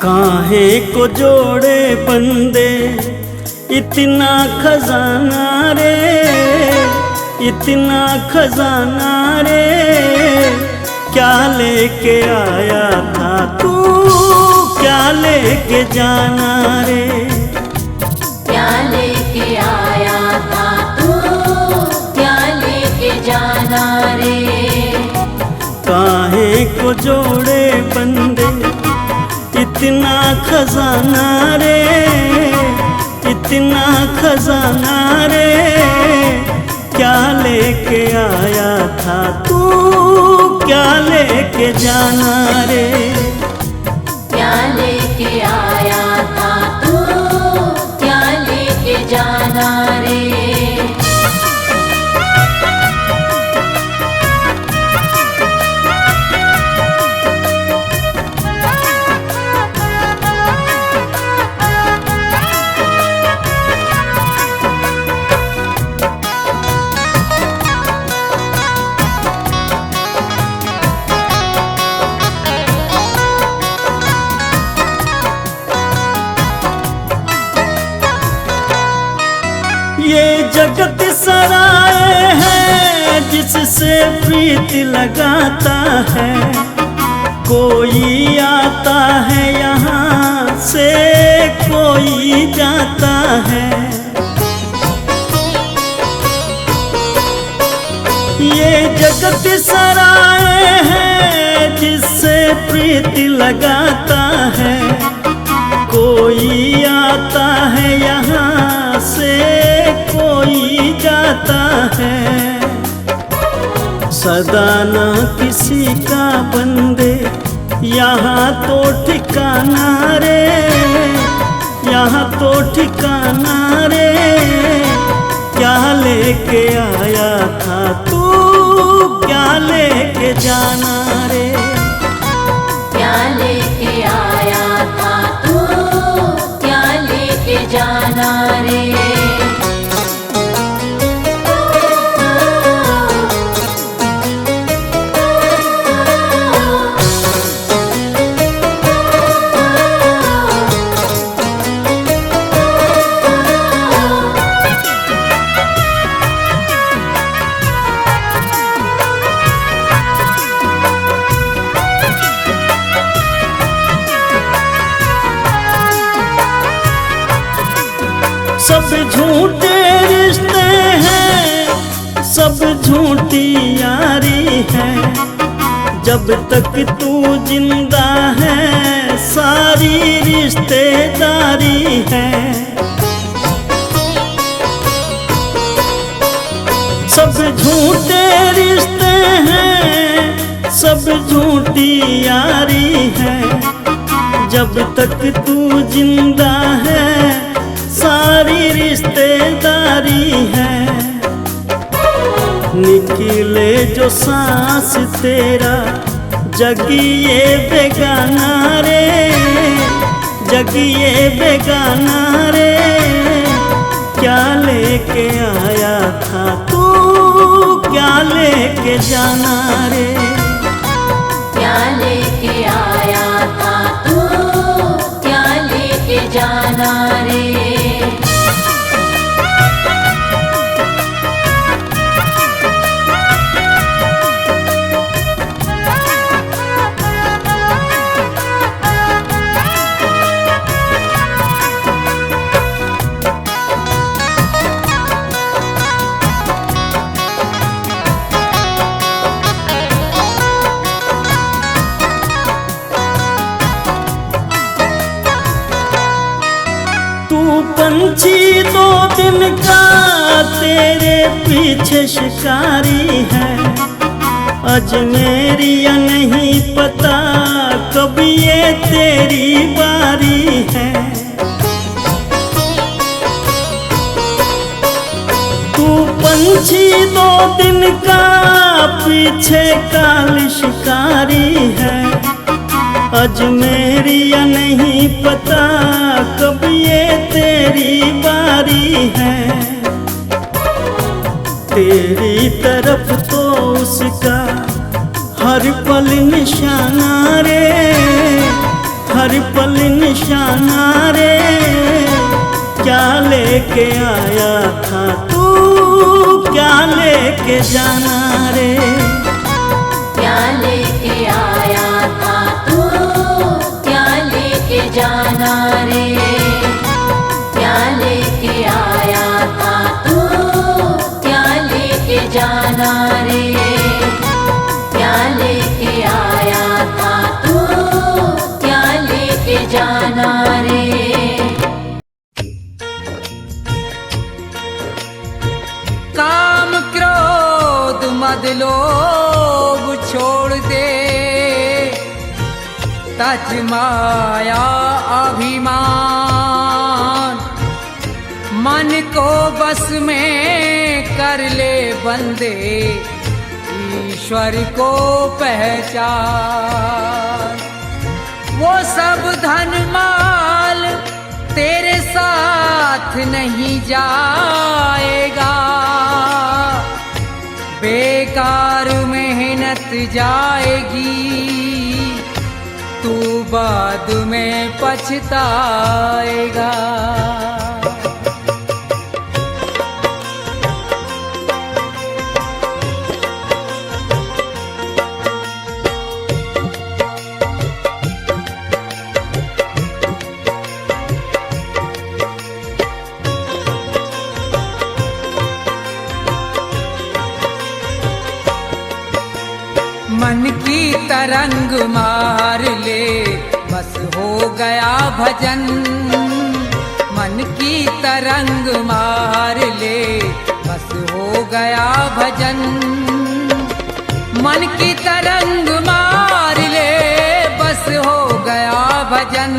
काहे को जोड़े बंदे इतना खजाना रे, इतना खजाना रे, क्या लेके आया था तू, क्या लेके जाना रे, क्या लेके आया था तू, क्या लेके जाना रे। काहे को जोड़े बंदे इतना खजाना रे, इतना खजाना रे, क्या लेके आया था तू, क्या लेके जाना रे, क्या लेके आया था तू, क्या लेके जाना रे। ये जगत सराय है जिससे प्रीत लगाता है, कोई आता है यहाँ से कोई जाता है। ये जगत सराय है जिससे प्रीत लगाता है, कोई आता है यहाँ से कोई जाता है। सदा ना किसी का बंदे यहाँ तो ठिकाना रे, यहाँ तो ठिकाना रे, क्या लेके आया था तू, क्या लेके जाना रे, क्या लेके आया था तू, क्या लेके जाना रे। सब झूठे रिश्ते हैं, सब झूठी यारी है, जब तक तू जिंदा है सारी रिश्तेदारी है। सब झूठे रिश्ते हैं, सब झूठी यारी है, जब तक तू जिंदा है सारी रिश्तेदारी है। निकले जो सांस तेरा जगिए बेगाना रे, जगिए बेगाना रे, क्या लेके आया था तू, क्या लेके जाना रे, क्या लेके आया था तू, क्या लेके जाना रे। पंछी दो दिन का तेरे पीछे शिकारी है, अजमेरिया नहीं पता कब ये तेरी बारी है। तू पंछी दो दिन का पीछे काल शिकारी है, अजमेरिया नहीं पता कब ये तेरी बारी है। तेरी तरफ तो उसका हर पल निशाना रे, हर पल निशाना रे, क्या लेके आया था तू, क्या लेके जाना रे। क्या लेके आया था तू, क्या लेके जाना रे। क्या लेके आया था तू, क्या लेके जाना रे। क्या लेके आया था तू, क्या लेके जाना रे। काम क्रोध मद लोभ छोड़ दे, तज माया अभिमान। मन को बस में कर ले बंदे, ईश्वर को पहचान। वो सब धन माल तेरे साथ नहीं जाएगा, बेकार मेहनत जाएगी, तू बाद में पछताएगा। मन की तरंग मार ले, बस हो गया भजन। मन की तरंग मार ले, बस हो गया भजन। मन की तरंग मार ले, बस हो गया भजन।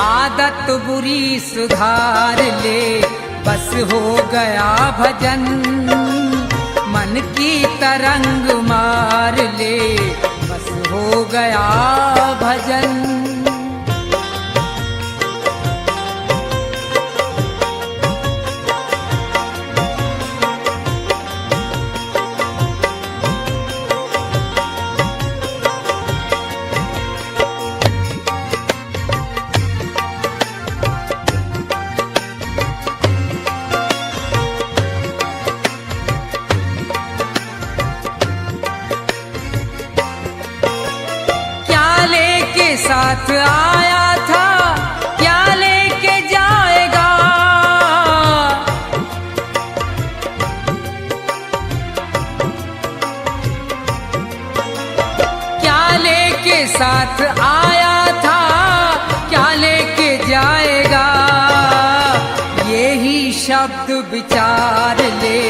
आदत बुरी सुधार ले, बस हो गया भजन। मन की तरंग मार ले, बस हो गया भजन। साथ आया था, क्या लेके जाएगा। क्या लेके साथ आया था, क्या लेके जाएगा। यही शब्द विचार ले,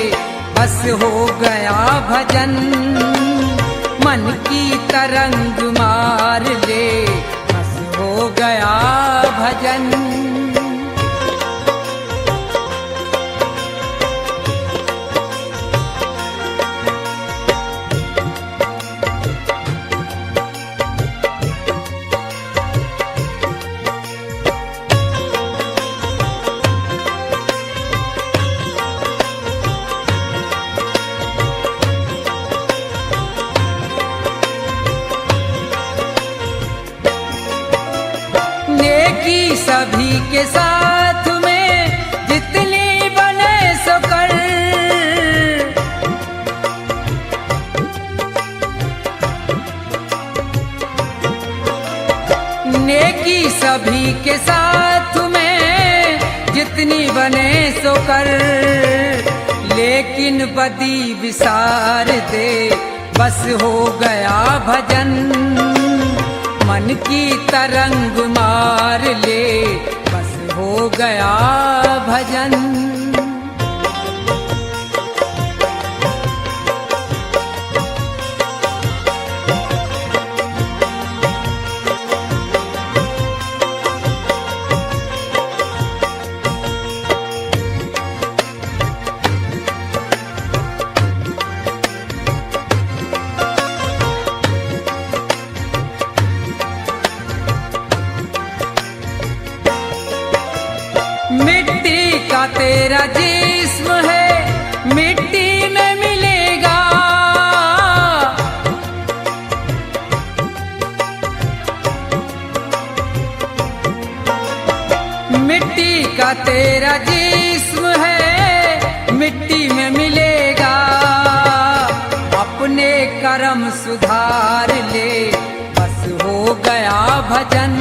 बस हो गया भजन। मन की तरंग मार ले, बस हो गया भजन। सभी के साथ में जितनी बने सो कर। नेकी सभी के साथ में जितनी बने सो कर। लेकिन बदी विसार दे, बस हो गया भजन। मन की तरंग मार ले, बस हो गया भजन। मिट्टी का तेरा जिस्म है, मिट्टी में मिलेगा। का तेरा जिस्म है मिट्टी में मिलेगा, अपने कर्म सुधार ले बस हो गया भजन,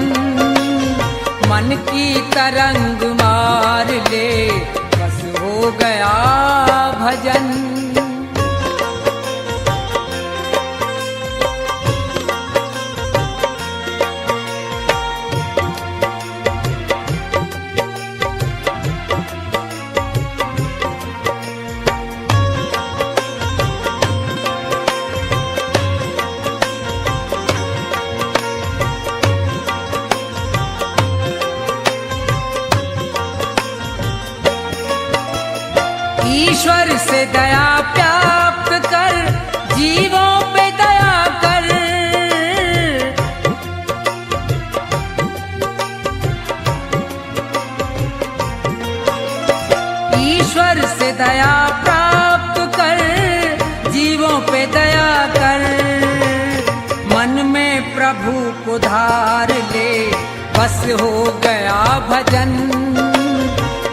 मन की तरंग मार ले बस हो गया भजन। ईश्वर से दया प्राप्त कर, जीवों पे दया कर, ईश्वर से दया प्राप्त कर, जीवों पे दया कर, मन में प्रभु को धार ले बस हो गया भजन,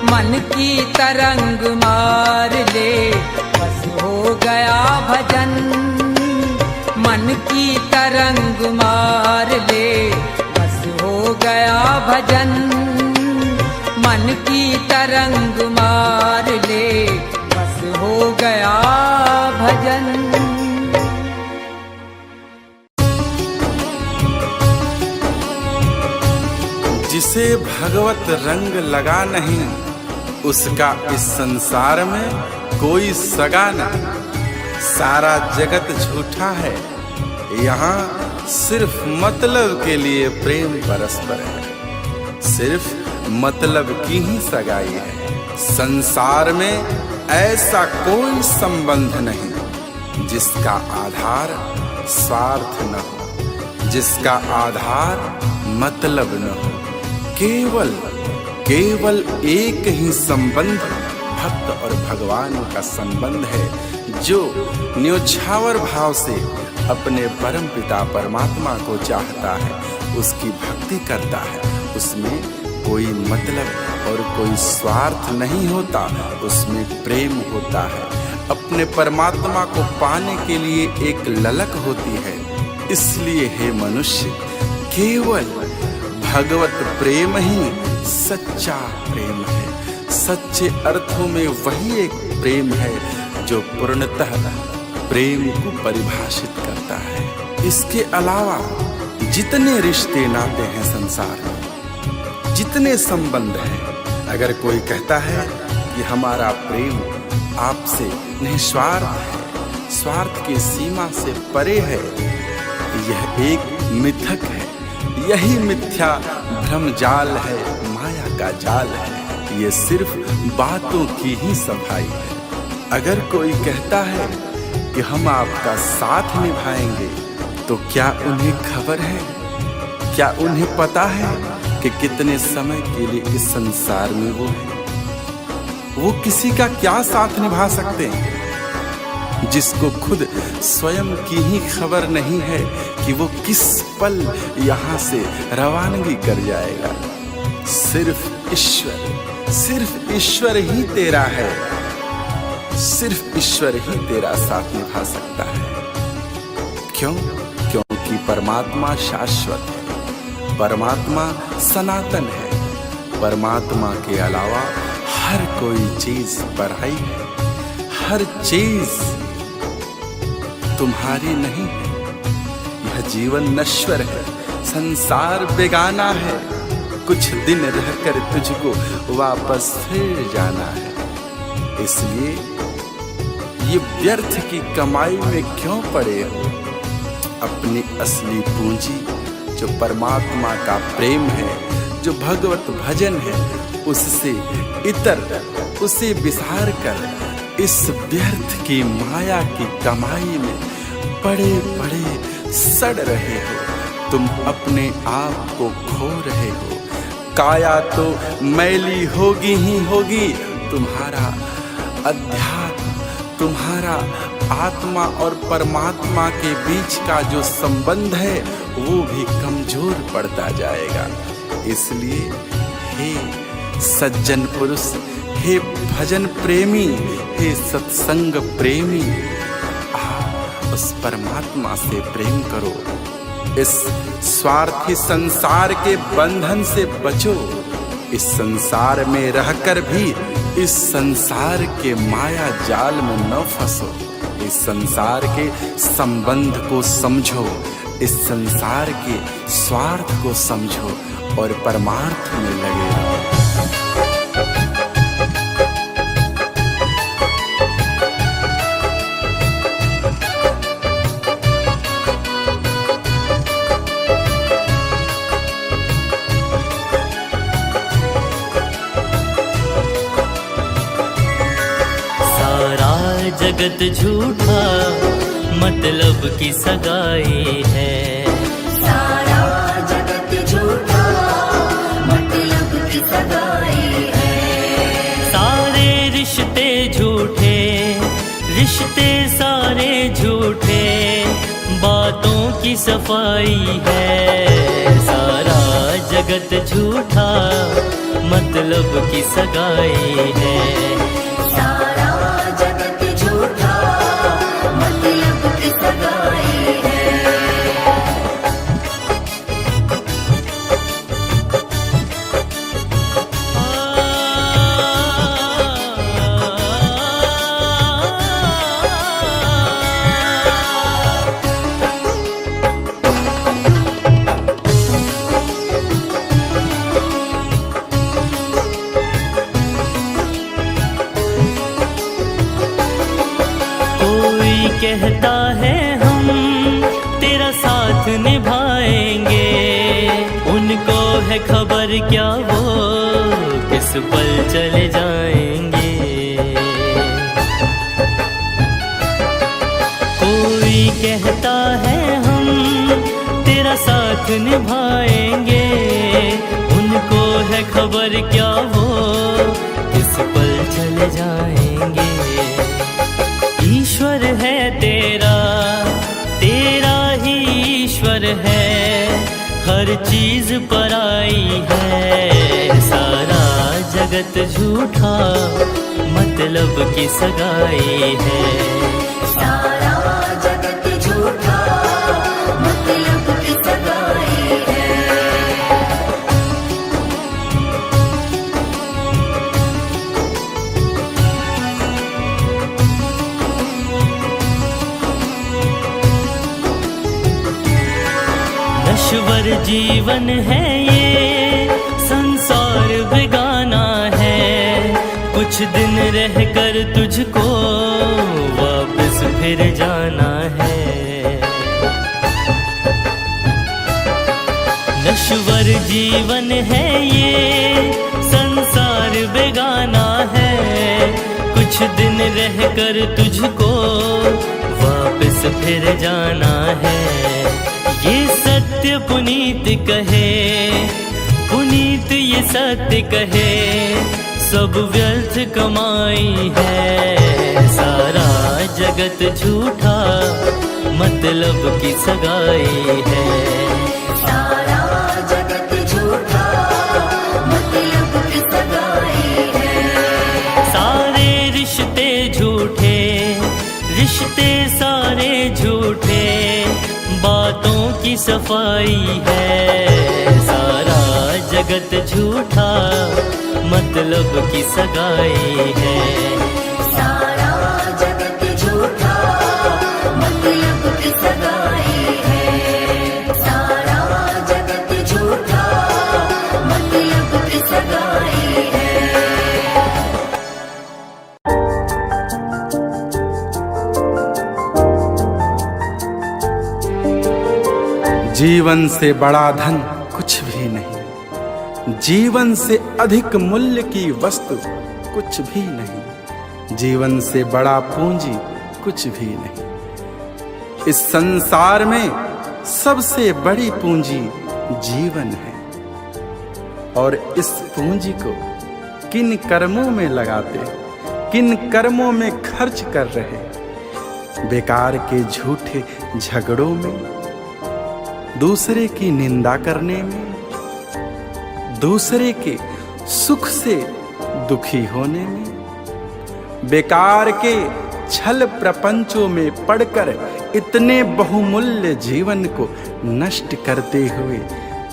मन की तरंग मार ले बस हो गया भजन, मन की तरंग मार ले बस हो गया भजन, मन की तरंग मार ले बस हो गया भजन। जिसे भगवत रंग लगा नहीं, उसका इस संसार में कोई सगा नहीं। सारा जगत झूठा है, यहाँ सिर्फ मतलब के लिए प्रेम परस्पर है, सिर्फ मतलब की ही सगाई है। संसार में ऐसा कोई संबंध नहीं जिसका आधार स्वार्थ न हो, जिसका आधार मतलब न हो। केवल एक ही संबंध भक्त और भगवान का संबंध है, जो न्योछावर भाव से अपने परम पिता परमात्मा को चाहता है, उसकी भक्ति करता है। उसमें कोई मतलब और कोई स्वार्थ नहीं होता, उसमें प्रेम होता है। अपने परमात्मा को पाने के लिए एक ललक होती है। इसलिए हे मनुष्य, केवल भगवत प्रेम ही सच्चा प्रेम है। सच्चे अर्थों में वही एक प्रेम है जो पूर्णतः प्रेम को परिभाषित करता है। इसके अलावा जितने रिश्ते नाते हैं संसार में, जितने संबंध हैं, अगर कोई कहता है कि हमारा प्रेम आपसे निस्वार्थ है, स्वार्थ की सीमा से परे है, यह एक मिथक है। यही मिथ्या भ्रम जाल है, माया का जाल है। ये सिर्फ बातों की ही सफाई है। अगर कोई कहता है कि हम आपका साथ निभाएंगे, तो क्या उन्हें खबर है, क्या उन्हें पता है कि कितने समय के लिए इस संसार में वो है? वो किसी का क्या साथ निभा सकते हैं जिसको खुद स्वयं की ही खबर नहीं है कि वो किस पल यहाँ से रवानगी कर जाएगा। सिर्फ ईश्वर ही तेरा है, सिर्फ ईश्वर ही तेरा साथ निभा सकता है। क्यों? क्योंकि परमात्मा शाश्वत है, परमात्मा सनातन है। परमात्मा के अलावा हर कोई चीज पराई है, हर चीज तुम्हारी नहीं है। यह जीवन नश्वर है, संसार बेगाना है। कुछ दिन रहकर तुझको वापस फिर जाना है। इसलिए ये व्यर्थ की कमाई में क्यों पड़े हो? अपनी असली पूंजी जो परमात्मा का प्रेम है, जो भगवत भजन है, उससे इतर उसे विसार कर इस व्यर्थ की माया की कमाई में पड़े पड़े सड़ रहे हो। तुम अपने आप को खो रहे हो। काया तो मैली होगी ही होगी, तुम्हारा अध्यात्म, तुम्हारा आत्मा और परमात्मा के बीच का जो संबंध है वो भी कमजोर पड़ता जाएगा। इसलिए हे सज्जन पुरुष, हे भजन प्रेमी, हे सत्संग प्रेमी, उस परमात्मा से प्रेम करो। इस स्वार्थी संसार के बंधन से बचो। इस संसार में रहकर भी इस संसार के माया जाल में न फंसो। इस संसार के संबंध को समझो, इस संसार के स्वार्थ को समझो और परमार्थ में लगे रहो। जगत झूठा मतलब की सगाई है। सारा जगत झूठा मतलब की सगाई है। सारे रिश्ते झूठे, रिश्ते सारे झूठे, बातों की सफाई है। सारा जगत झूठा मतलब की सगाई है। कहता है हम तेरा साथ निभाएंगे, उनको है खबर क्या वो किस पल चले जाएंगे। कोई कहता है हम तेरा साथ निभाएंगे, उनको है खबर क्या वो किस पल चले जाएंगे। ईश्वर है तेरा, तेरा ही ईश्वर है, हर चीज पराई है। सारा जगत झूठा मतलब की सगाई है। सारा जगत झूठा मतलब की सगाई है। नश्वर जीवन है ये, संसार बेगाना है, कुछ दिन रहकर तुझको वापस फिर जाना है। नश्वर जीवन है ये, संसार बेगाना है, कुछ दिन रहकर तुझको वापस फिर जाना है। ये सत्य पुनीत कहे, पुनीत ये सत्य कहे, सब व्यर्थ कमाई है। सारा जगत झूठा मतलब की सगाई है। सारा जगत झूठा मतलब की सगाई है। सारे रिश्ते झूठे, रिश्ते सारे झूठे, बातों की सफाई है। सारा जगत झूठा मतलब की सगाई है। सारा जगत झूठा मतलब की सगाई है। सारा जगत झूठा मतलब की सगाई है। जीवन से बड़ा धन कुछ भी नहीं, जीवन से अधिक मूल्य की वस्तु कुछ भी नहीं, जीवन से बड़ा पूंजी कुछ भी नहीं। इस संसार में सबसे बड़ी पूंजी जीवन है, और इस पूंजी को किन कर्मों में लगाते, किन कर्मों में खर्च कर रहे। बेकार के झूठे झगड़ों में, दूसरे की निंदा करने में, दूसरे के सुख से दुखी होने में, बेकार के छल प्रपंचों में पड़कर इतने बहुमूल्य जीवन को नष्ट करते हुए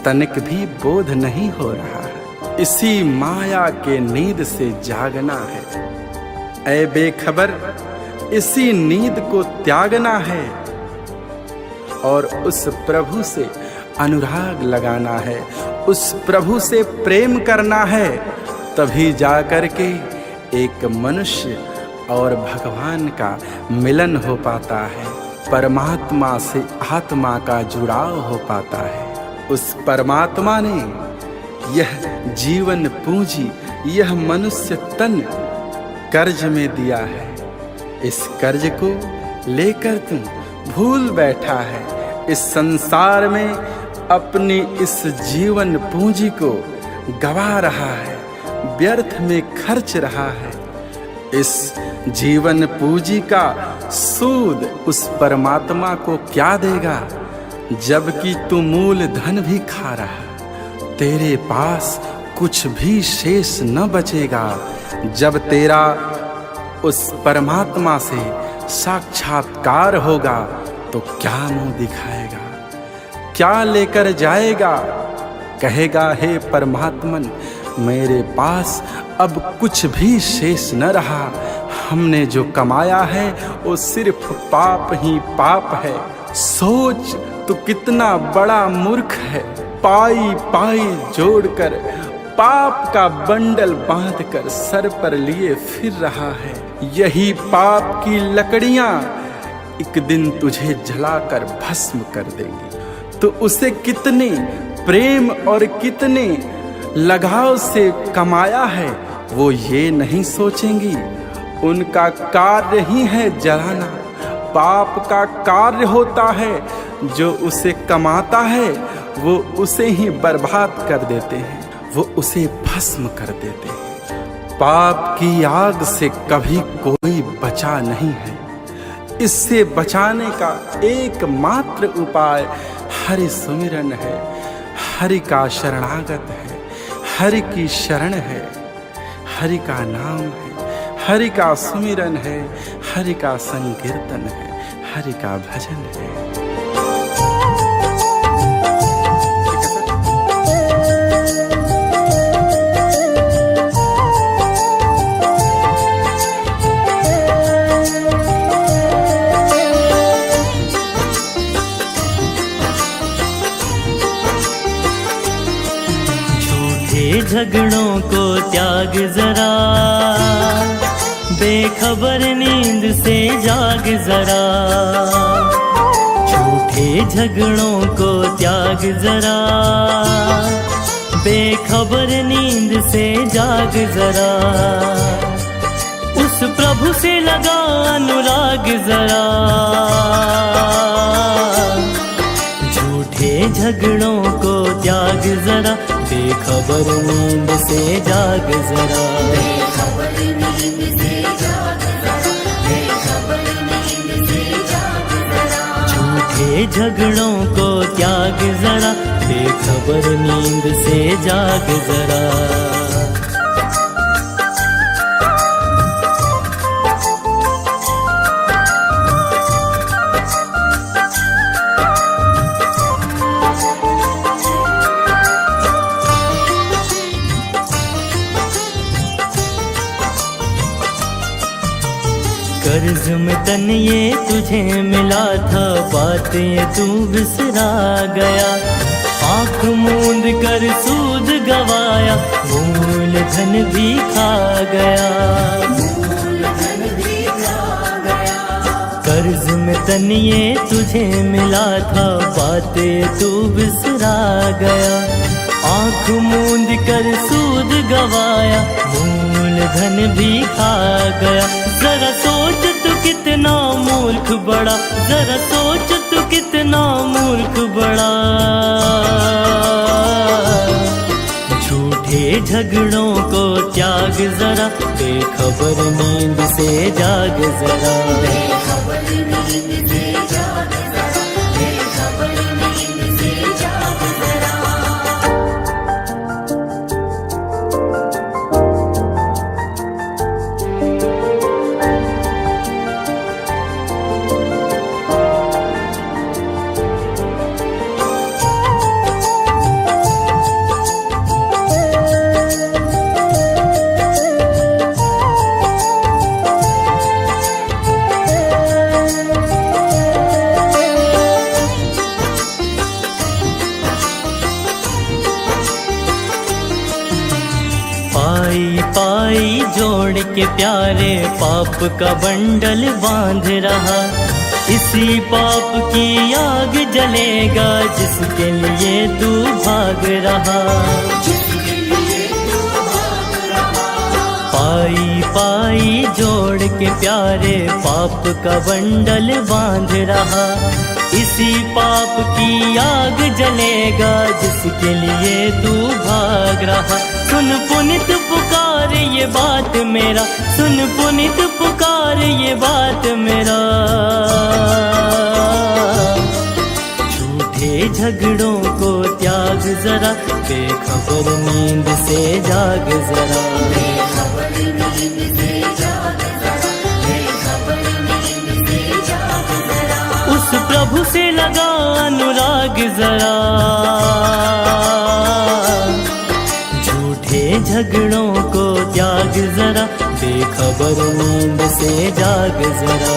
तनिक भी बोध नहीं हो रहा है। इसी माया के नींद से जागना है। ऐ बेखबर, इसी नींद को त्यागना है और उस प्रभु से अनुराग लगाना है, उस प्रभु से प्रेम करना है। तभी जाकर के एक मनुष्य और भगवान का मिलन हो पाता है, परमात्मा से आत्मा का जुड़ाव हो पाता है। उस परमात्मा ने यह जीवन पूंजी, यह मनुष्य तन कर्ज में दिया है। इस कर्ज को लेकर तू भूल बैठा है, इस संसार में अपनी इस जीवन पूंजी को गवा रहा है, व्यर्थ में खर्च रहा है। इस जीवन पूंजी का सूद उस परमात्मा को क्या देगा, जबकि तू मूल धन भी खा रहा। तेरे पास कुछ भी शेष न बचेगा। जब तेरा उस परमात्मा से साक्षात्कार होगा तो क्या मुंह दिखाएगा, क्या लेकर जाएगा? कहेगा, हे परमात्मन, मेरे पास अब कुछ भी शेष न रहा। हमने जो कमाया है वो सिर्फ पाप ही पाप है। सोच तू कितना बड़ा मूर्ख है। पाई पाई जोड़कर पाप का बंडल बांधकर सर पर लिए फिर रहा है। यही पाप की लकड़ियां एक दिन तुझे जलाकर भस्म कर देंगी। तो उसे कितने प्रेम और कितने लगाव से कमाया है वो ये नहीं सोचेंगी। उनका कार्य ही है जलाना। पाप का कार्य होता है, जो उसे कमाता है वो उसे ही बर्बाद कर देते हैं, वो उसे भस्म कर देते हैं। पाप की आग से कभी कोई बचा नहीं है। इससे बचाने का एकमात्र उपाय हरि सुमिरन है, हरि का शरणागत है, हरि की शरण है, हरि का नाम है, हरि का सुमिरन है, हरि का संकीर्तन है, हरि का भजन है। झगड़ों को त्याग जरा, बेखबर नींद से जाग जरा। झूठे झगड़ों को त्याग जरा, बेखबर नींद से जाग जरा। उस प्रभु से लगा अनुराग जरा। झूठे झगड़ों को त्याग जरा, बेखबर नींद से जाग जरा। बेखबर नींद से जाग जरा, बेखबर नींद से जाग जरा। झूठे झगड़ों को त्याग जरा, बेखबर नींद से जाग जरा। कर्ज में तन ये तुझे मिला था, बातें तू बिसरा गया। आँख मूंद कर सूद गवाया, मूल धन भी खा गया। मूल धन भी खा गया। कर्ज में तन ये तुझे मिला था, बातें तू बिसरा गया। आँख मूंद कर सूद गवाया, मूल धन भी खा गया। जरा सोच तू कितना मूर्ख बड़ा, जरा सोच तू कितना मूर्ख बड़ा। झूठे झगड़ों को त्याग जरा, बेखबर नींद से जाग जरा। बेखबर नींद से जाग जरा, बेखबर नींद से जाग जरा। पाई जोड़ के प्यारे पाप का बंडल बांध रहा। इसी पाप की आग जलेगा जिसके लिए तू भाग रहा। पाई पाई जोड़ के प्यारे पाप का बंडल बांध रहा। इसी पाप की आग जलेगा जिसके लिए तू भाग रहा। सुन पुनित पुकार ये बात मेरा, सुन पुनित पुकार ये बात मेरा। झूठे झगड़ों को त्याग जरा, बेखबर नींद से जाग जरा। उस प्रभु से लगा अनुराग जरा। झूठे झगड़ों को त्याग जरा, बेखबर नींद से जाग जरा।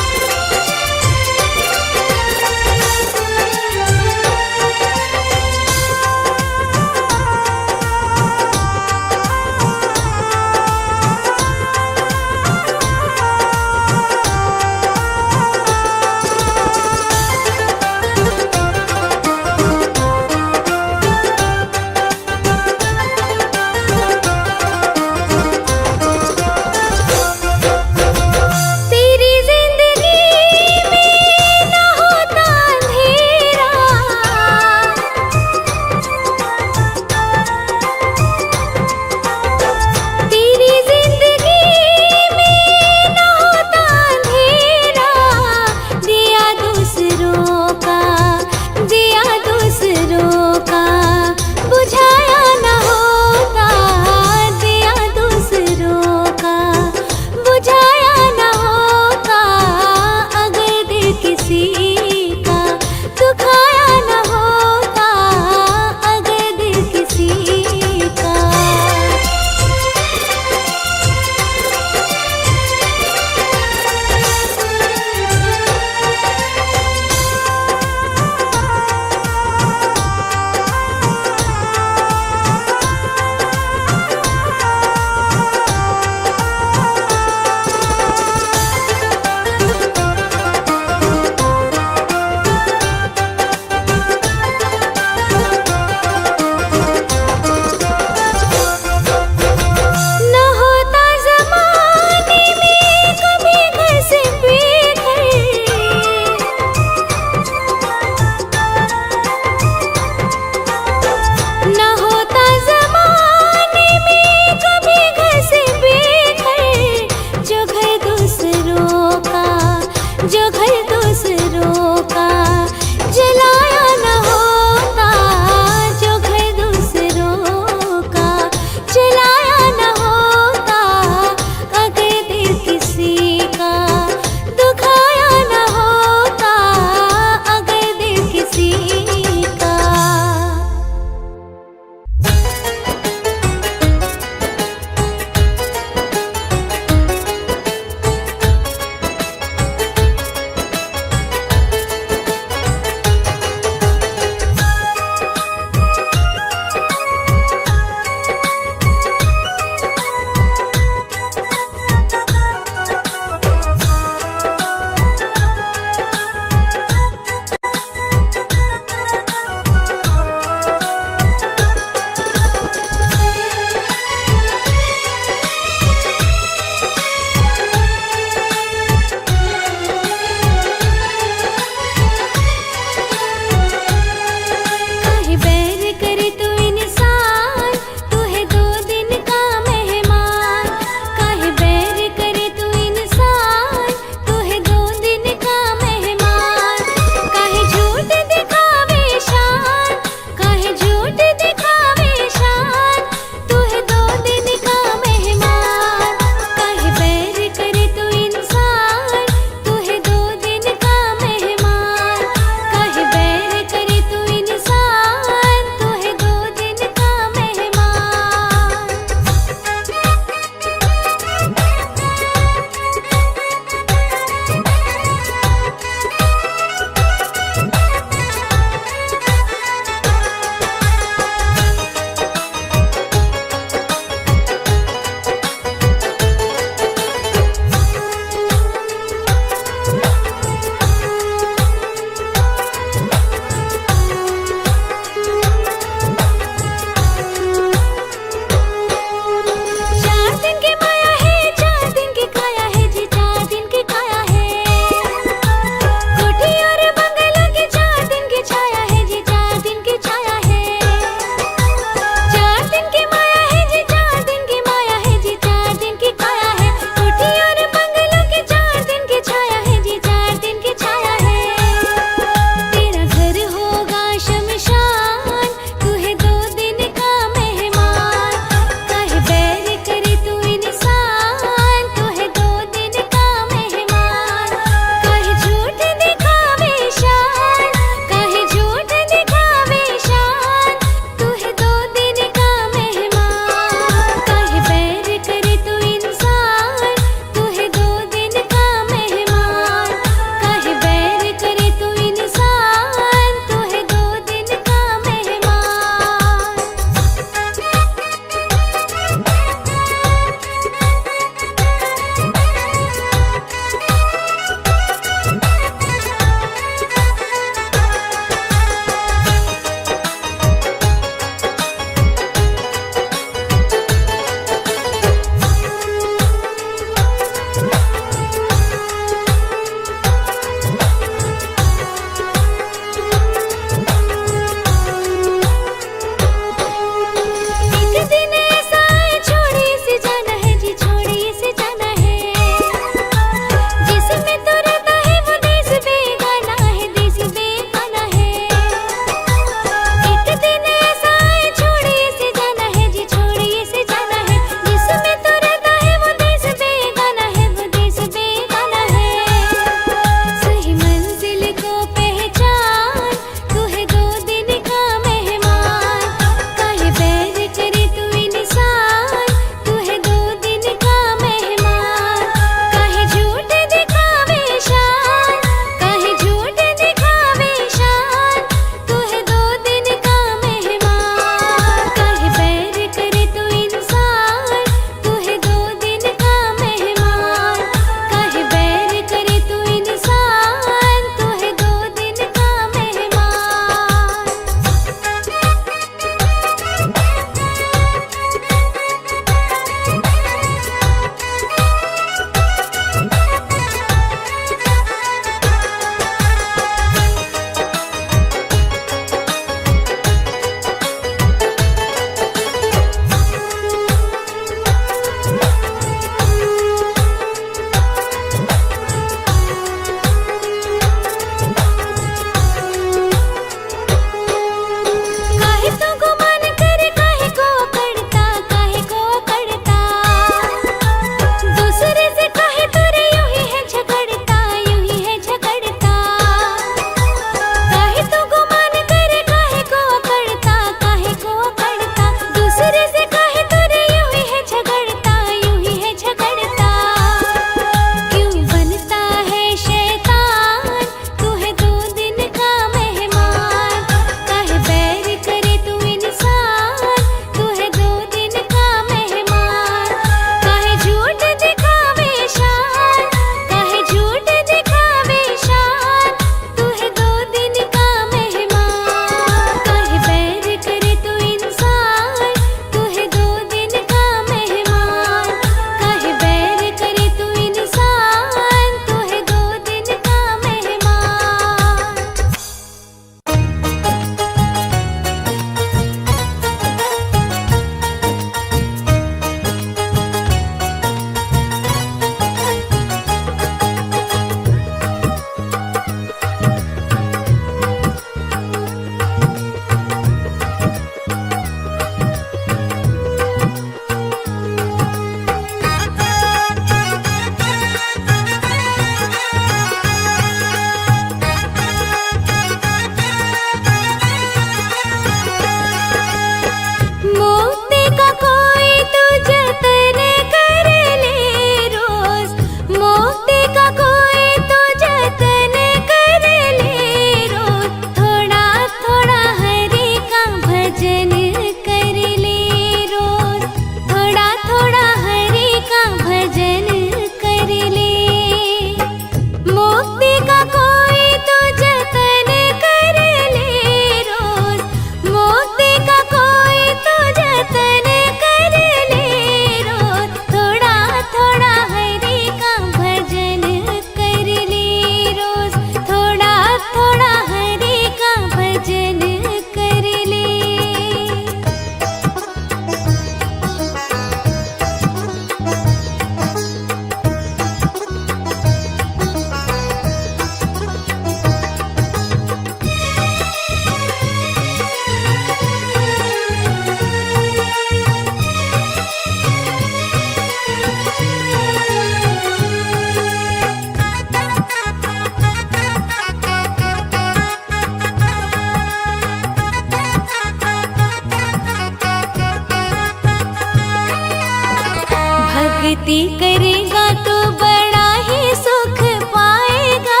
भक्ति करेगा तो बड़ा ही सुख पाएगा।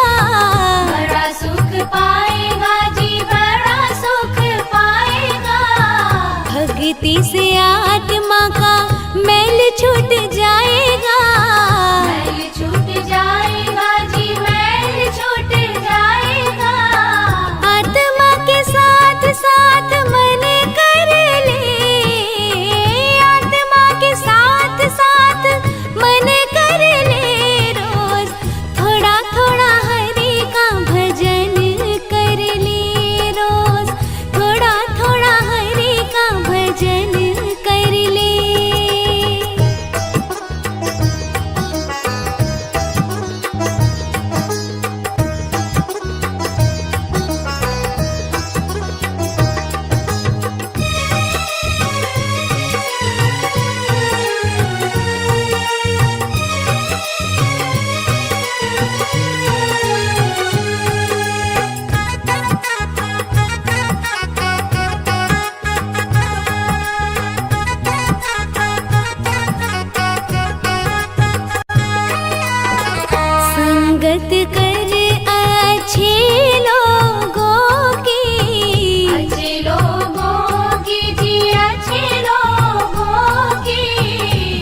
बड़ा सुख पाएगा जी, बड़ा सुख पाएगा। भक्ति से आत्मा का मैल छूट जाएगा। मैल छूट जाएगा जी, मैल छूट जाएगा। आत्मा के साथ साथ मन कर ले, आत्मा के साथ साथ मन कर ले। रोज थोड़ा थोड़ा हरि का भजन कर ले। रोज थोड़ा थोड़ा हरि का भजन कर ले। संगत कर अच्छे लोगों की, अच्छे लोगों की जी, अच्छे लोगों की।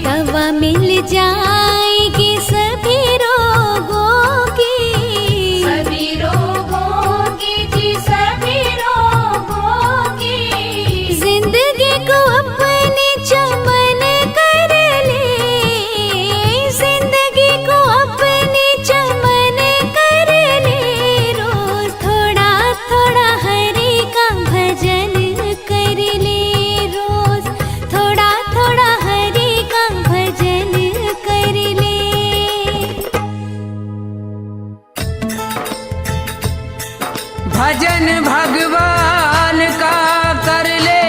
दवा मिल जाएगी सभी रोगों की। सभी रोगों की जी, सभी रोगों की। जिंदगी को अपने चमन कर ले, जिंदगी को अपने चमन कर ले। रोज थोड़ा थोड़ा हरि का भजन कर ले। रोज थोड़ा थोड़ा हरि का भजन कर ले। भजन भगवान का कर ले,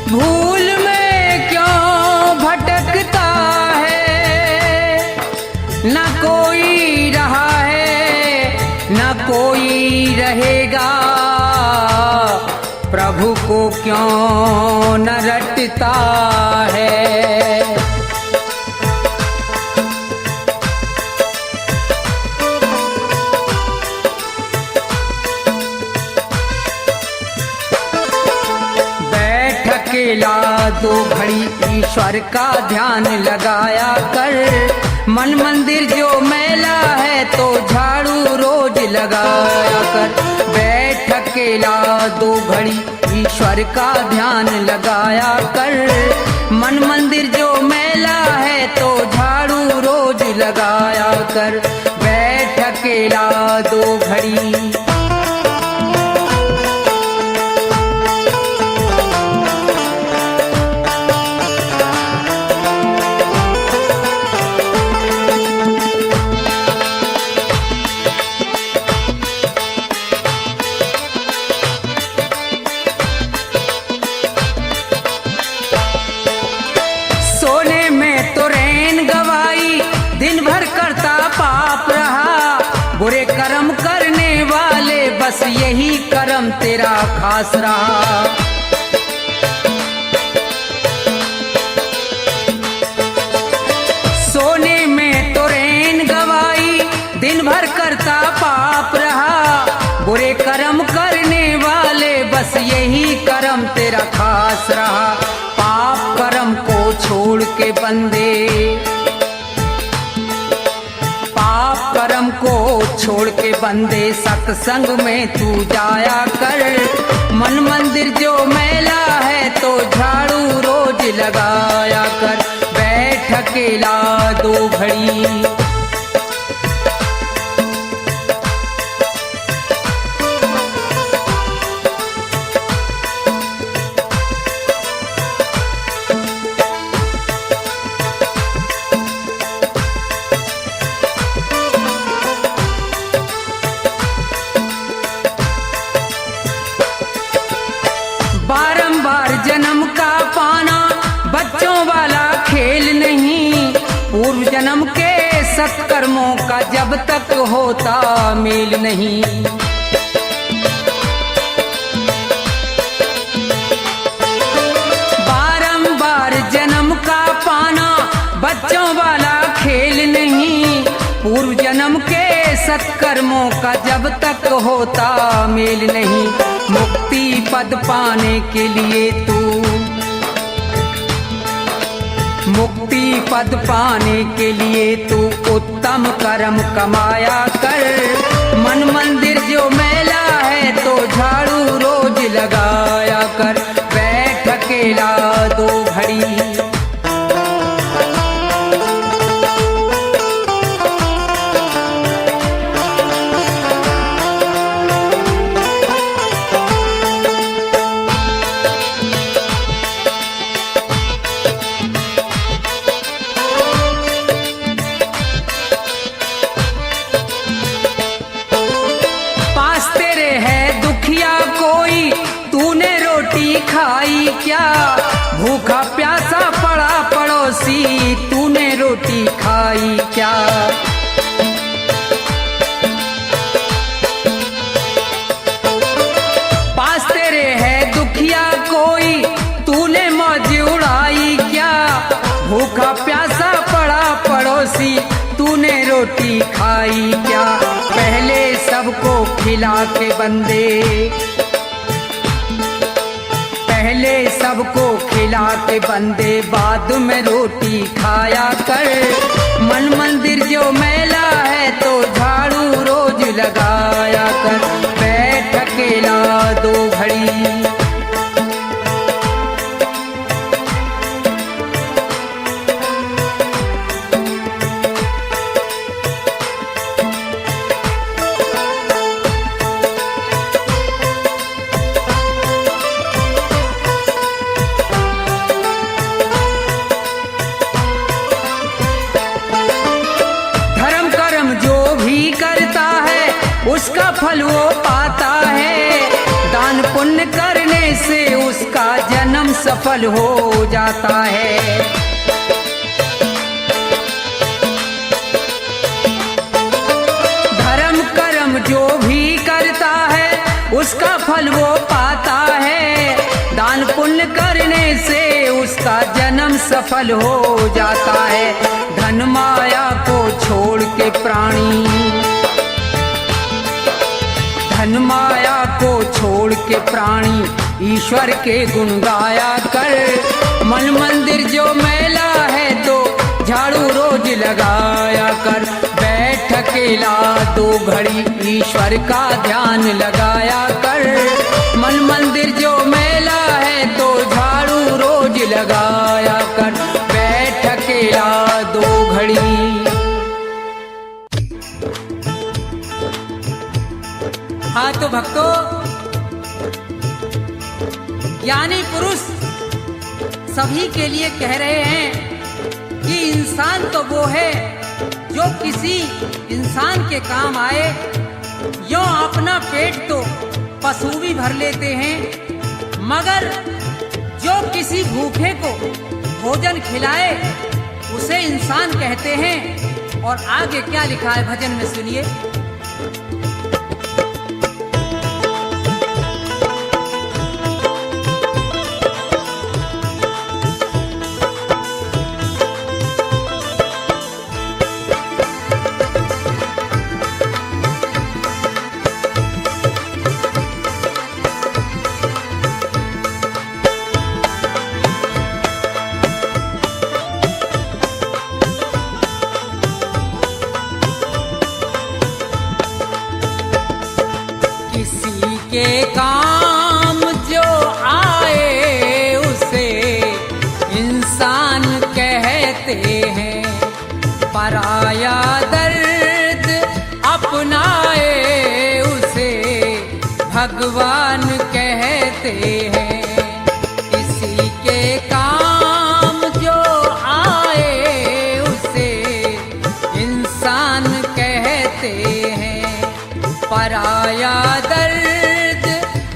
भूल में क्यों भटकता है। न कोई रहा है न कोई रहेगा, प्रभु को क्यों न रटता है। बैठ अकेला दो घड़ी ईश्वर का ध्यान लगाया कर। मन मंदिर जो मैला है तो झाड़ू रोज लगाया कर। बैठ अकेला दो घड़ी ईश्वर का ध्यान लगाया कर। मन मंदिर जो मैला है तो झाड़ू रोज लगाया कर। बैठ अकेला दो घड़ी। सोने में तो रैन गवाई, दिन भर करता पाप रहा। बुरे कर्म करने वाले बस यही कर्म तेरा खास रहा। सोने में तो रैन गवाई, दिन भर करता पाप रहा। बुरे कर्म करने वाले बस यही कर्म तेरा खास रहा। पाप कर्म को छोड़ के बंदे, पाप कर्म को छोड़ के बंदे सत्संग में तू जाया कर। मन मंदिर जो मैला है तो झाड़ू रोज लगाया कर। बैठ अकेला दो घड़ी। बारंबार जन्म का पाना बच्चों वाला खेल नहीं। पूर्व जन्म के सत्कर्मों का जब तक होता मेल नहीं। बारंबार जन्म का पाना जन्म के सत्कर्मों का जब तक होता मेल नहीं, मुक्ति पद पाने के लिए तू, मुक्ति पद पाने के लिए तू उत्तम कर्म कमाया कर। मन मंदिर जो मैला है तो झाड़ू रोज लगाया कर। बैठ अकेला 2 घड़ी, खाई क्या भूखा प्यासा पड़ा पड़ोसी, तूने रोटी खाई क्या। पास तेरे है दुखिया कोई, तूने मौज उड़ाई क्या। भूखा प्यासा पड़ा पड़ोसी, तूने रोटी खाई क्या। पहले सबको खिला के बंदे, पहले सबको खिला के बंदे, बाद में रोटी खाया कर। मन मंदिर जो मैला है तो झाड़ू रोज लगाया कर। बैठ अकेला 2 घड़ी, उसका फल वो पाता है। दान पुण्य करने से उसका जन्म सफल हो जाता है। धर्म कर्म जो भी करता है उसका फल वो पाता है। दान पुण्य करने से उसका जन्म सफल हो जाता है। धन माया को छोड़ के प्राणी, धन माया को छोड़ के प्राणी ईश्वर के गुण गाया कर। मन मंदिर जो मैला है तो झाड़ू रोज लगाया कर। बैठ अकेला 2 घड़ी ईश्वर का ध्यान लगाया कर। मन मंदिर जो मैला है तो झाड़ू रोज लगाया कर। बैठ अकेला 2 घड़ी। हाँ तो भक्तों, ज्ञानी पुरुष सभी के लिए कह रहे हैं कि इंसान तो वो है जो किसी इंसान के काम आए। यो अपना पेट तो पशु भी भर लेते हैं, मगर जो किसी भूखे को भोजन खिलाए उसे इंसान कहते हैं। और आगे क्या लिखा है भजन में सुनिए। के काम जो आए उसे इंसान कहते हैं। पराया दर्द अपनाए उसे भगवान कहते हैं। किसी के काम जो आए उसे इंसान कहते हैं। पराया दर्द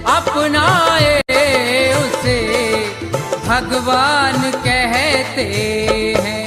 अपनाए उसे भगवान कहते हैं।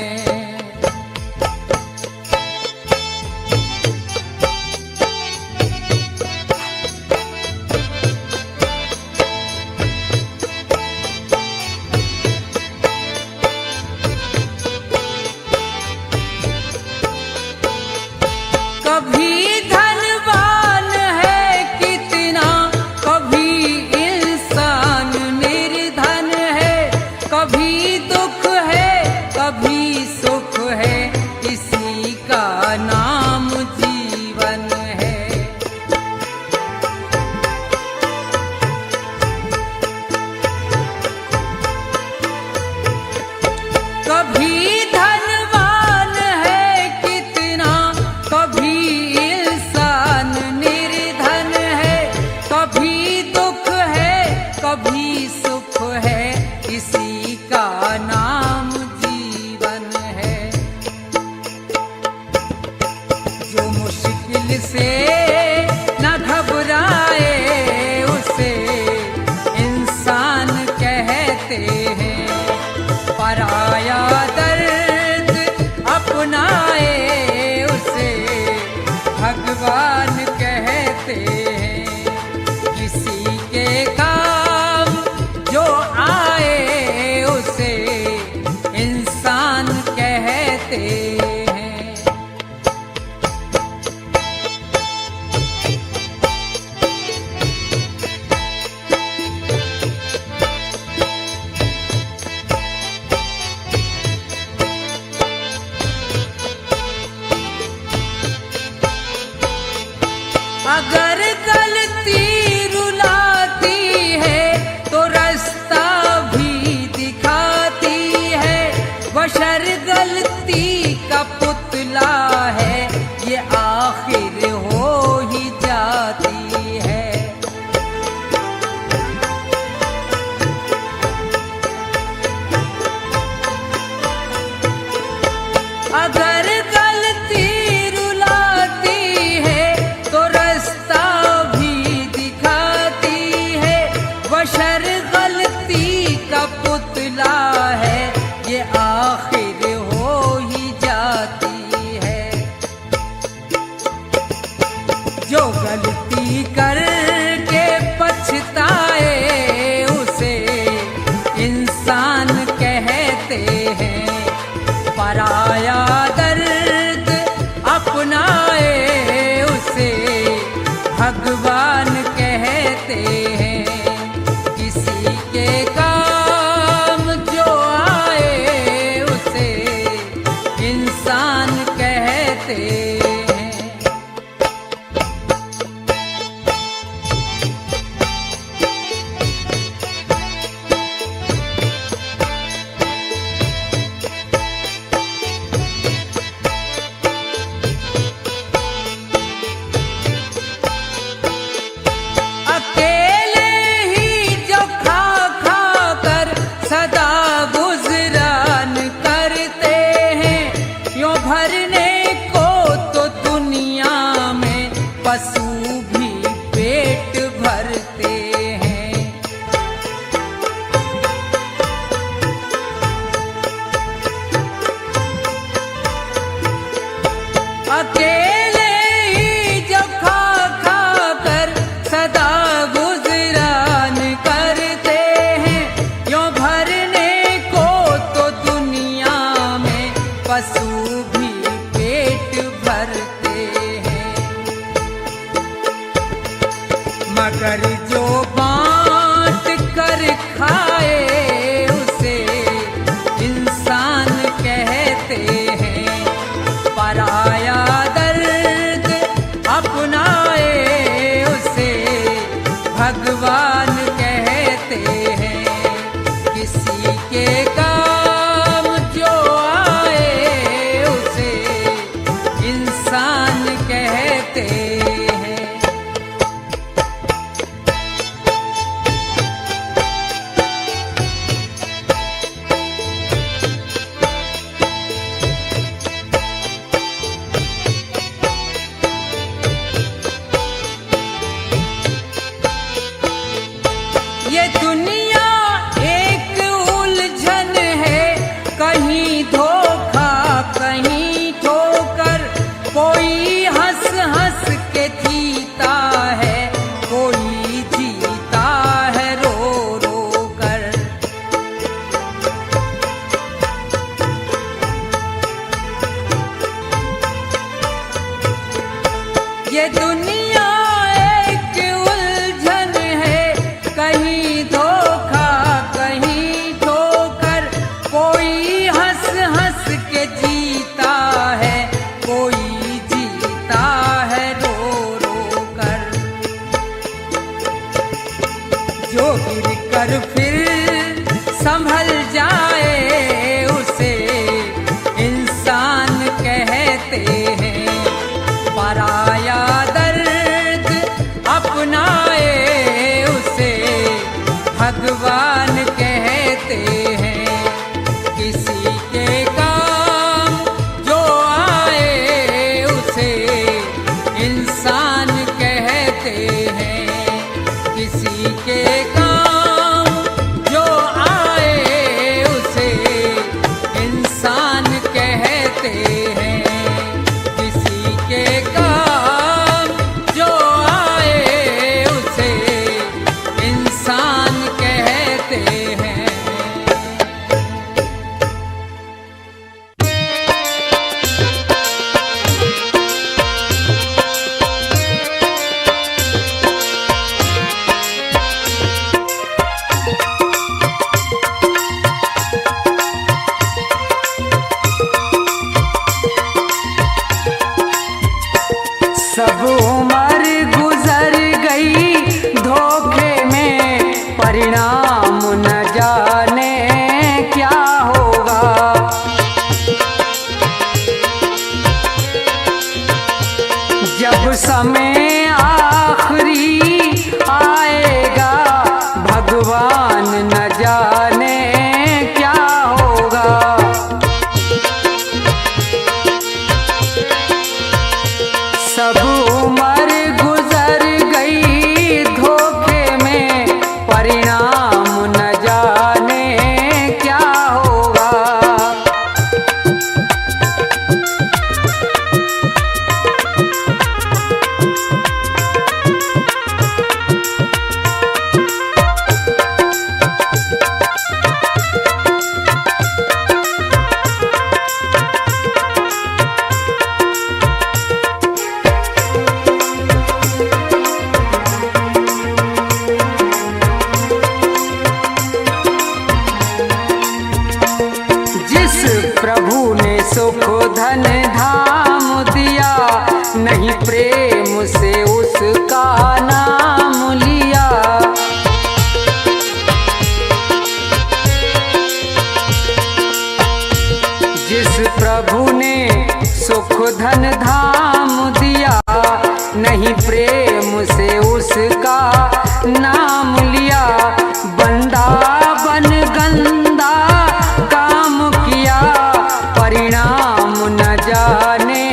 मगर जो बांट कर खाए उसे इंसान कहते हैं। पराया दर्द अपनाए उसे भगवान कहते हैं। किसी के काम जो आए उसे इंसान कहते हैं। ये दुनिया एक उलझन है, कहीं धोखा कहीं ठोकर। कोई हंस हंस के जीता है, कोई जीता है रो रो कर। ये दुनिया एक उलझन है, कहीं धोखा कहीं ठोकर। कोई हंस हंस के जीता है, कोई जीता है रो रो कर। जो गिर कर फिर संभल जाए उसे इंसान कहते हैं। पराया दर्द अपनाए उसे भगवान कहते हैं। किसी के काम जो आए उसे इंसान कहते हैं। किसी के काम जो आए उसे इंसान कहते हैं। किसी के काम जो आए उसे इंसान कहते हैं। सब उम्र गुजर गई धोखे में, परिणाम न जाने क्या होगा। जब समय आखिरी आएगा, भगवान न जाने क्या होगा। सब उम्र गुजर गई धोखे में, परिणाम न जाने क्या होगा। प्रभु ने सुख धन धाम दिया, नहीं प्रेम से उसका नाम लिया। जिस प्रभु ने सुख धन धाम दिया, नहीं प्रेम से उसका नाम लिया। बंदा बन गंदा काम किया, परिणाम न जाने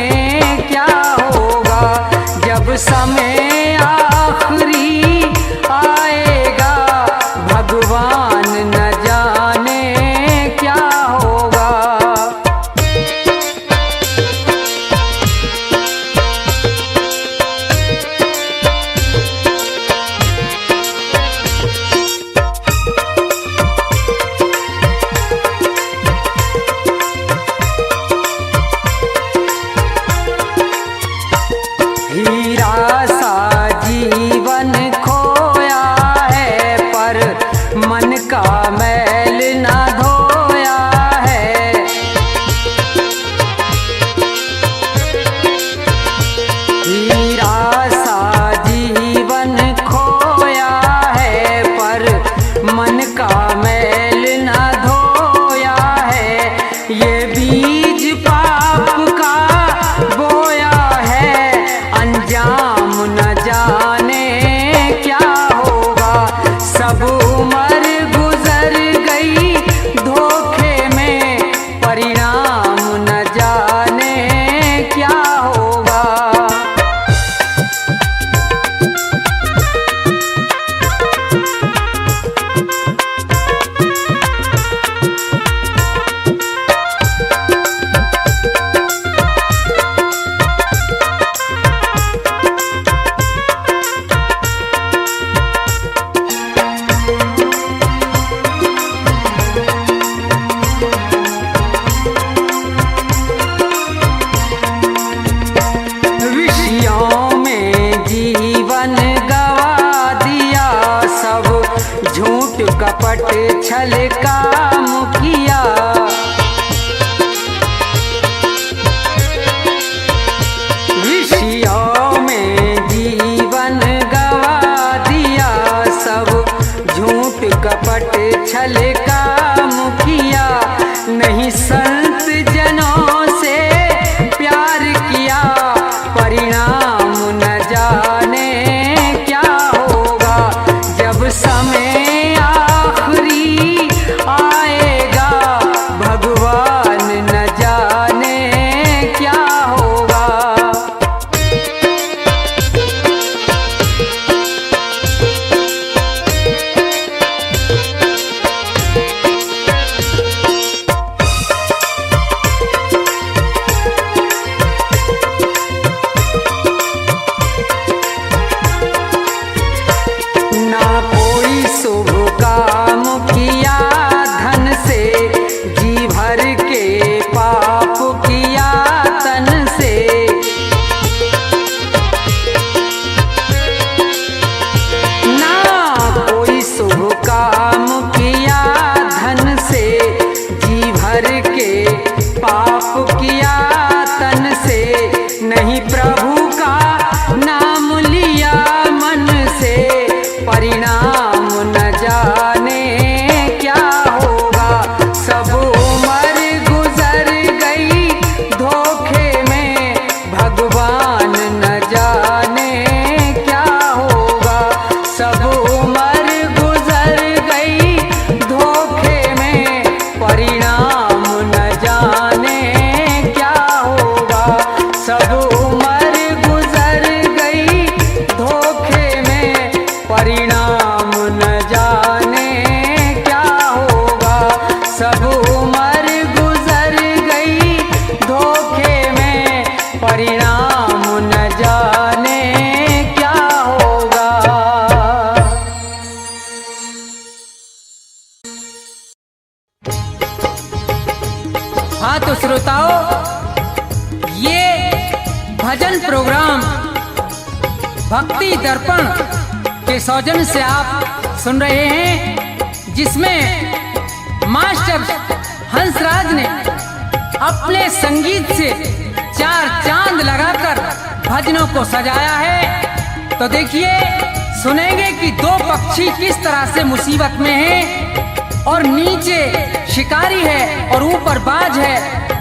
क्या होगा। जब समय आखिरी आएगा, भगवान न जाने क्या होगा। झूठ कपट छल काम किया। विषयों में जीवन गवा दिया, सब झूठ कपट छल काम किया। नहीं संत जनों से प्यार किया, परिणाम न जाने क्या होगा। जब समय आखिरी आएगा, भगवान न जाने क्या होगा। ना कोई शुभ काम किया धन से, जी भर के पाप किया तन से। ना कोई शुभ काम किया धन से, जी भर के पाप किया तन से। नहीं प्रभु का नाम लिया मन से, परिणाम न जाने क्या होगा। सब उम्र गुजर गई धोखे में, भगवान न जाने क्या होगा। सब उम्र गुजर गई धोखे में, परिणाम न जाने क्या होगा। सब उम्र गुजर गई धोखे में, परिणाम न जाने क्या होगा। सब उम्र गुजर गई धोखे में, परिणाम न जाने क्या होगा। हाँ तो श्रोताओ, ये भजन प्रोग्राम भक्ति दर्पण के सौजन्य से आप सुन रहे हैं, जिसमें मास्टर हंसराज ने अपने संगीत से चार चांद लगाकर भजनों को सजाया है। तो देखिए, सुनेंगे कि दो पक्षी किस तरह से मुसीबत में हैं, और नीचे शिकारी है और ऊपर बाज है।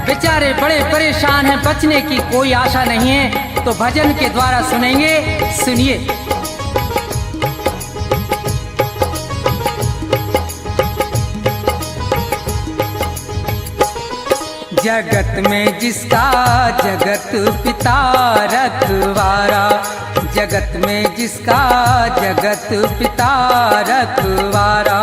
बेचारे बड़े परेशान हैं, बचने की कोई आशा नहीं है। तो भजन के द्वारा सुनेंगे, सुनिए। जगत में जिसका जगत पिता रखवारा, जगत में जिसका जगत पिता रखवारा,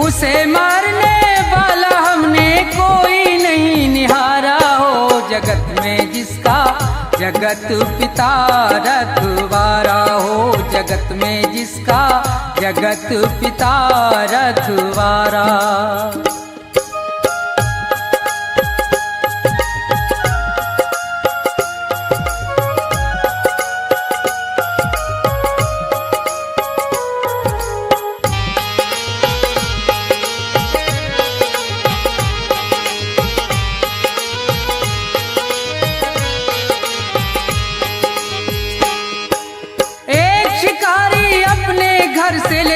उसे मारने वाला हमने कोई नहीं निहारा हो। जगत में जिसका जगत पिता रखवारा हो, जगत में जिसका जगत पिता रखवारा।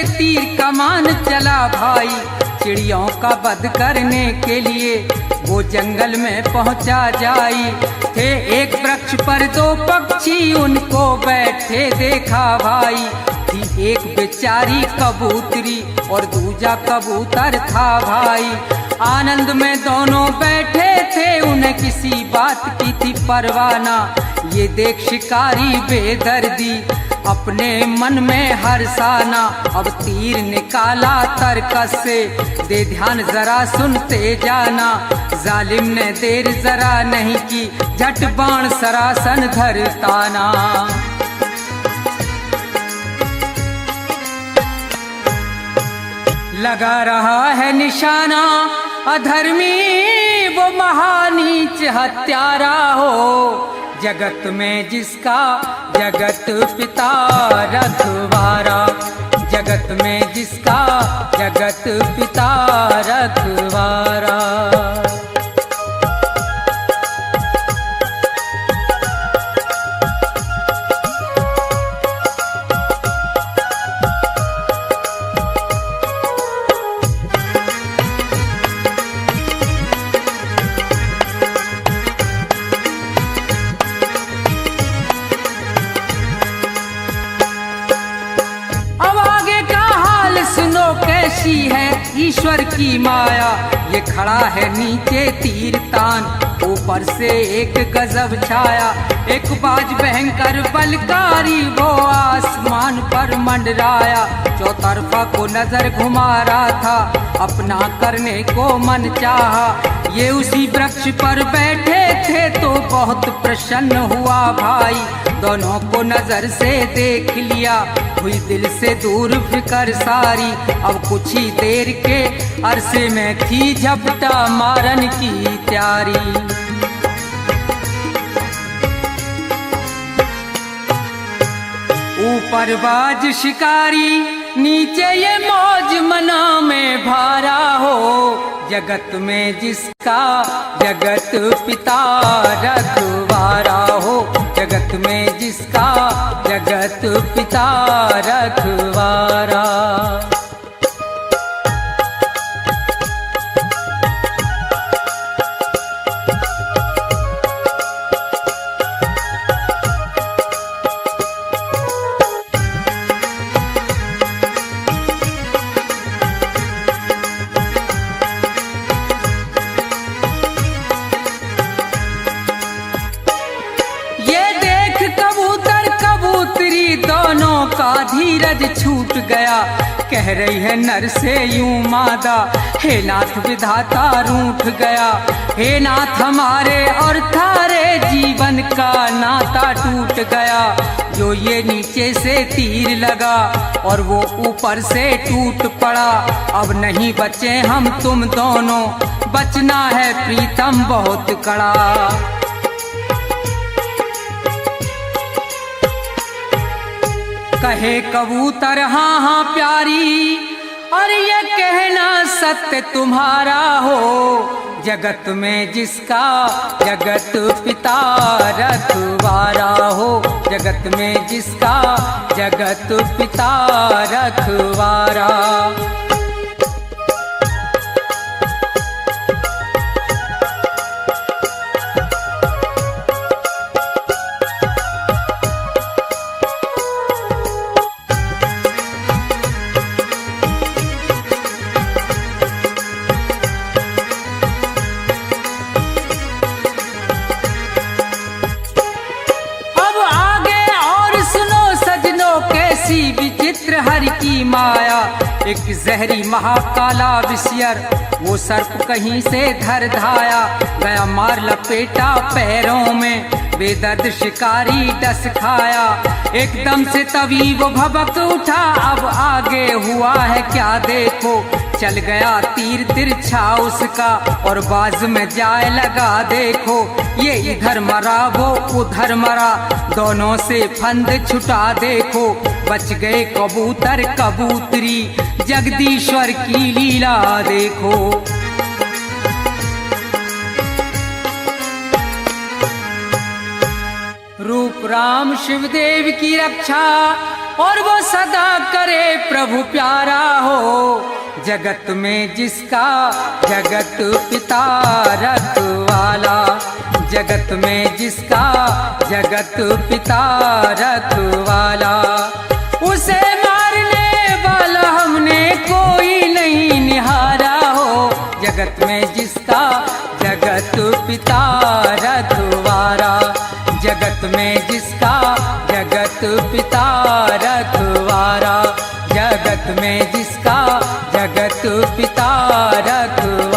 तीर कमान चला भाई, चिड़ियों का वध करने के लिए वो जंगल में पहुंचा जाई। थे एक वृक्ष पर दो पक्षी, उनको बैठे देखा भाई। थी एक बेचारी कबूतरी और दूजा कबूतर था भाई। आनंद में दोनों बैठे थे, उन्हें किसी बात की थी परवाना। ये देख शिकारी बेदर्दी अपने मन में हर्षाना। अब तीर निकाला तरकस से, दे ध्यान जरा सुनते जाना। जालिम ने देर जरा नहीं की, झट बाण सरासन धरताना। लगा रहा है निशाना, अधर्मी वो महानीच हत्यारा हो। जगत में जिसका जगत पिता रखवारा, जगत में जिसका जगत पिता रखवारा। कैसी है ईश्वर की माया, ये खड़ा है नीचे तीर तान, ऊपर से एक गजब छाया। एक बाज भयंकर बलकारी वो आसमान पर मंडराया, चौतरफा को नजर घुमा रहा था, अपना करने को मन चाहा। ये उसी वृक्ष पर बैठे थे तो बहुत प्रसन्न हुआ भाई, दोनों को नजर से देख लिया, हुई दिल से दूर फिकर सारी। अब कुछ ही देर के अरसे में थी झपटा मारन की तैयारी। ऊपर बाज शिकारी, नीचे ये मौज मना में भारा हो, जगत में जिसका जगत पिता रखवारा हो, जगत में जिसका जगत पिता रखवारा। दोनों का धीरज छूट गया, कह रही है नर से यूं मादा, हे नाथ विधाता रूठ गया, हे नाथ हमारे और थारे जीवन का नाता टूट गया। जो ये नीचे से तीर लगा और वो ऊपर से टूट पड़ा, अब नहीं बचे हम तुम दोनों, बचना है प्रीतम बहुत कड़ा। कहे कबूतर हाँ हाँ प्यारी, और ये कहना सत्य तुम्हारा हो, जगत में जिसका जगत पिता रखवारा हो, जगत में जिसका जगत पिता रखवारा। विचित्र हरि की माया, एक जहरी महाकाला विषयर, वो सर्प कहीं से धर धाया, गया मार लपेटा पैरों में, बेदर्द शिकारी डस खाया। एकदम से तभी वो भबक उठा, अब आगे हुआ है क्या देखो, चल गया तीर तिरछा उसका और बाज में जाए लगा देखो। ये इधर मरा वो उधर मरा, दोनों से फंद छुटा देखो, बच गए कबूतर कबूतरी, जगदीश्वर की लीला देखो। रूप राम शिवदेव की रक्षा और वो सदा करे प्रभु प्यारा हो, जगत में जिसका जगत पिता रखवाला, जगत में जिसका जगत पिता रखवाला। उसे मारने वाला हमने कोई नहीं निहारा हो, जगत में जिसका जगत पिता रखवारा, जगत में जिसका जगत पिता रखवारा, जगत में जिसका जगत पिता रखवारा।